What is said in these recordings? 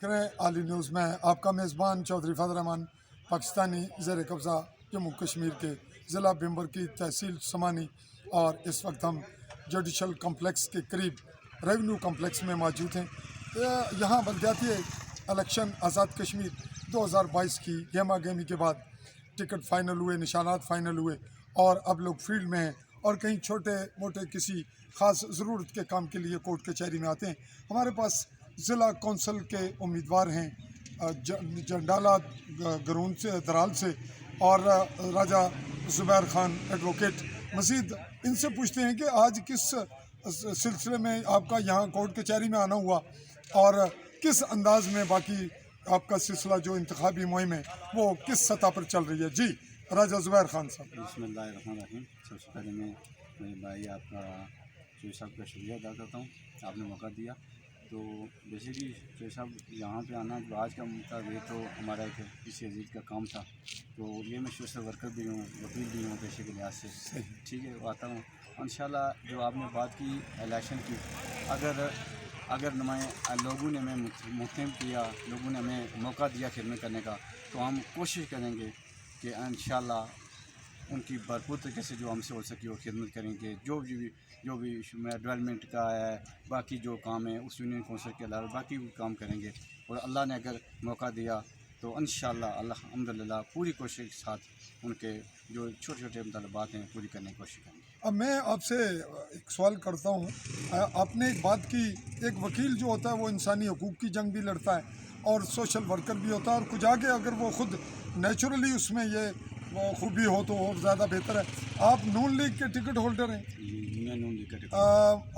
देख रहे हैं आली न्यूज़ में आप का मेज़बान चौधरी फजल रहमान पाकिस्तानी ज़ेर कब्ज़ा जम्मू कश्मीर के ज़िला बिम्बर की तहसील समानी और इस वक्त हम जुडिशल कम्प्लेक्स के करीब रेवेन्यू कम्प्लेक्स में मौजूद हैं। यहाँ बलदियाती इलेक्शन आज़ाद कश्मीर 2022 की गेमा गेमी के बाद टिकट फ़ाइनल हुए, निशानात फ़ाइनल हुए और अब लोग फील्ड में हैं और कहीं छोटे मोटे किसी ख़ास ज़रूरत के काम के लिए कोर्ट कचहरी में आते हैं। हमारे पास ज़िला कौंसल के उम्मीदवार हैं जंडाला गरून से, दराल से और राजा ज़ुबैर खान एडवोकेट। मज़ीद इनसे पूछते हैं कि आज किस सिलसिले में आपका यहाँ कोर्ट कचहरी में आना हुआ और किस अंदाज़ में बाकी आपका सिलसिला जो इंतखाबी मुहिम है वो किस सतह पर चल रही है। जी राजा ज़ुबैर खान साहब। बिस्मिल्लाहिर्रहमानिर्रहीम। सबसे पहले मैं मेरे भाई आपका चौधरी साहब का शुक्रिया अदा करता हूँ, आपने मौका दिया। तो बेसिकली चौधरी साहब यहाँ पे आना जो आज का मुताबिक ये तो हमारा एक किसी अजीज़ का काम था, तो ये मैं सोशल वर्कर भी हूँ, वकील भी हूँ पेशे के लिहाज से। ठीक है, आता हूँ इंशाल्लाह। जो आपने बात की इलेक्शन की, अगर लोगों ने हमें मुहतम किया, लोगों ने हमें मौका दिया खिदमत करने का, तो हम कोशिश करेंगे कि इंशाल्लाह उनकी भरपूर तरीके से जो हमसे हो सके वो खिदमत करेंगे। जो भी डेवलपमेंट का है, बाकी जो काम है उस यूनियन कौंसिल के अलावा बाकी भी काम करेंगे। और अल्लाह ने अगर मौका दिया तो इंशाल्लाह अल्हम्दुलिल्लाह पूरी कोशिश के साथ उनके जो छोटे छोटे मुतालबात हैं पूरी करने की कोशिश करेंगे। अब मैं आपसे एक सवाल करता हूँ। आपने एक बात की, एक वकील जो होता है वो इंसानी हकूक़ की जंग भी लड़ता है और सोशल वर्कर भी होता है, और कुछ आगे अगर वो ख़ुद नेचुरली उसमें ये खूबी हो तो और ज़्यादा बेहतर है। आप नून लीग के टिकट होल्डर हैं।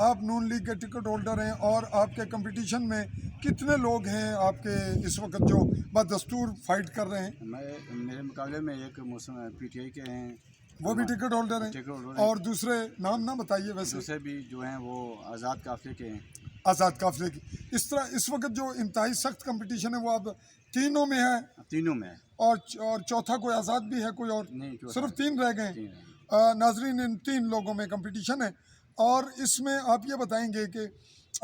आप नून लीग के टिकट होल्डर हैं और आपके कंपटीशन में कितने लोग हैं आपके इस वक्त जो बदस्तूर फाइट कर रहे हैं? मेरे मुकाबले में एक मौसम PTI के हैं, वो भी टिकट होल्डर हैं, और दूसरे नाम ना बताइए। वैसे दूसरे भी जो हैं वो आज़ाद काफ़िले के हैं। आज़ाद काफ़िले की इस तरह इस वक्त जो इंतहाई सख्त कंपटीशन है वो अब तीनों में है। तीनों में है और चौथा कोई आज़ाद भी है, कोई और नहीं, सिर्फ 3 रह गए। नाजरीन, इन 3 लोगों में कंपटीशन है और इसमें आप ये बताएंगे कि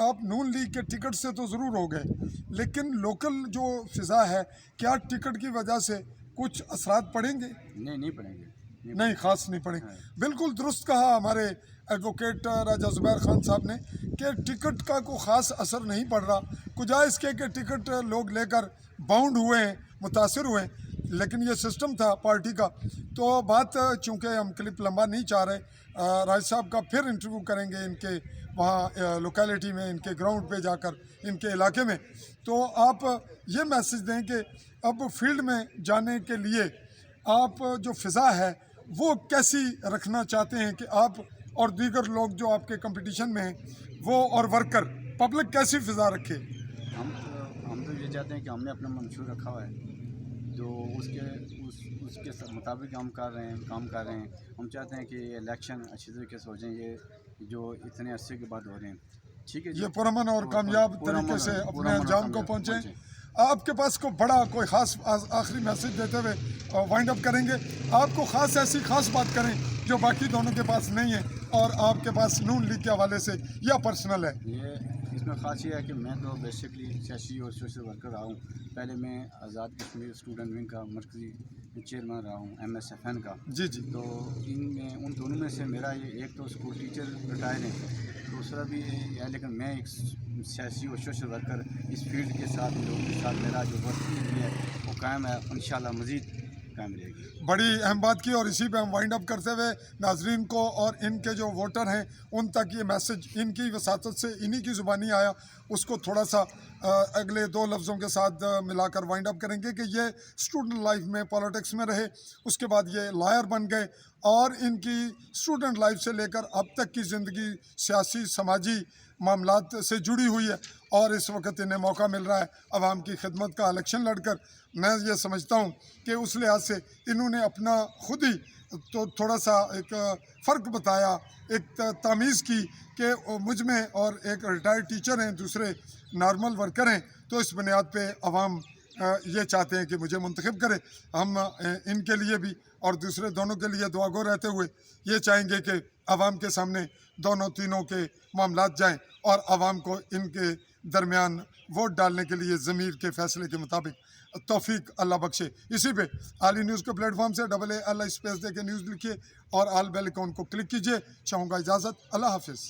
आप नून लीग के टिकट से तो ज़रूर हो गए, लेकिन लोकल जो फ़िज़ा है क्या टिकट की वजह से कुछ असरात पड़ेंगे? नहीं पड़ेंगे, नहीं, ख़ास नहीं पड़ेंगे। बिल्कुल दुरुस्त कहा हमारे एडवोकेट राजा ज़ुबैर खान साहब ने कि टिकट का कोई ख़ास असर नहीं पड़ रहा। गुजारिश के कि टिकट लोग लेकर बाउंड हुए हैं, मुतासिर हुए हैं, लेकिन ये सिस्टम था पार्टी का। तो बात चूँकि हम क्लिप लंबा नहीं चाह रहे, राज साहब का फिर इंटरव्यू करेंगे इनके वहाँ लोकेलिटी में, इनके ग्राउंड पे जाकर, इनके इलाके में। तो आप ये मैसेज दें कि अब फील्ड में जाने के लिए आप जो फ़िज़ा है वो कैसी रखना चाहते हैं कि आप और दीगर लोग जो आपके कंपटीशन में हैं वो और वर्कर पब्लिक कैसी फ़िज़ा रखे? हम तो ये चाहते हैं कि हमने अपना मंशूर रखा हुआ है, जो उसके मुताबिक हम काम कर रहे हैं। हम चाहते हैं कि इलेक्शन अच्छी तरीके से हो जाए, ये जो इतने अरसे के बाद हो रहे हैं। ठीक है, ये पुरअमन और कामयाब तरीके से अपने अंजाम को पहुँचें। आपके पास को बड़ा कोई ख़ास आखिरी मैसेज देते हुए वाइंड अप करेंगे। आपको ख़ास ऐसी ख़ास बात करें जो बाकी दोनों के पास नहीं है और आपके पास नून लीग के हवाले से या पर्सनल है। ये इसमें ख़ास ये है कि मैं तो बेसिकली सियासी और सोशल वर्कर रहा हूँ। पहले मैं आज़ाद कश्मीर स्टूडेंट विंग का मरकज़ी चेयरमैन रहा हूँ, MSFN का। जी। तो उन दोनों में से मेरा ये एक तो स्कूल टीचर रिटायर है, दूसरा भी है, लेकिन मैं एक सियासी और सोशल वर्कर इस फील्ड के साथ, लोगों के साथ मेरा जो वर्किंग है वो कायम है, इंशाल्लाह मज़ीद कायम रहेगी। बड़ी अहम बात की और इसी पे हम वाइंड अप करते हुए नाजरीन को और इनके जो वोटर हैं उन तक ये मैसेज इनकी वसातत से इन्हीं की ज़ुबानी आया, उसको थोड़ा सा अगले 2 लफ्ज़ों के साथ मिलाकर वाइंड अप करेंगे कि ये स्टूडेंट लाइफ में पॉलिटिक्स में रहे, उसके बाद ये लॉयर बन गए और इनकी स्टूडेंट लाइफ से लेकर अब तक की ज़िंदगी सियासी समाजी मामलात से जुड़ी हुई है और इस वक्त इन्हें मौका मिल रहा है आवाम की खिदमत का इलेक्शन लड़कर। मैं ये समझता हूँ कि उस लिहाज से इन्होंने अपना खुद ही तो थोड़ा सा एक फ़र्क बताया, एक तमीज़ की कि मुझ में और एक रिटायर्ड टीचर हैं, दूसरे नॉर्मल वर्कर हैं, तो इस बुनियाद पे अवाम ये चाहते हैं कि मुझे मुंतखब करें। हम इनके लिए भी और दूसरे दोनों के लिए दुआगो रहते हुए ये चाहेंगे कि आवाम के सामने दोनों तीनों के मामलात जाएं और आवाम को इनके दरमियान वोट डालने के लिए ज़मीर के फैसले के मुताबिक तौफीक अल्लाह बख्शे। इसी पे आली न्यूज़ के प्लेटफॉर्म से AAL स्पेस दे के न्यूज़ लिखिए और आल बेल आइकॉन को क्लिक कीजिए। चाहूँगा इजाज़त, अल्लाह हाफिज़।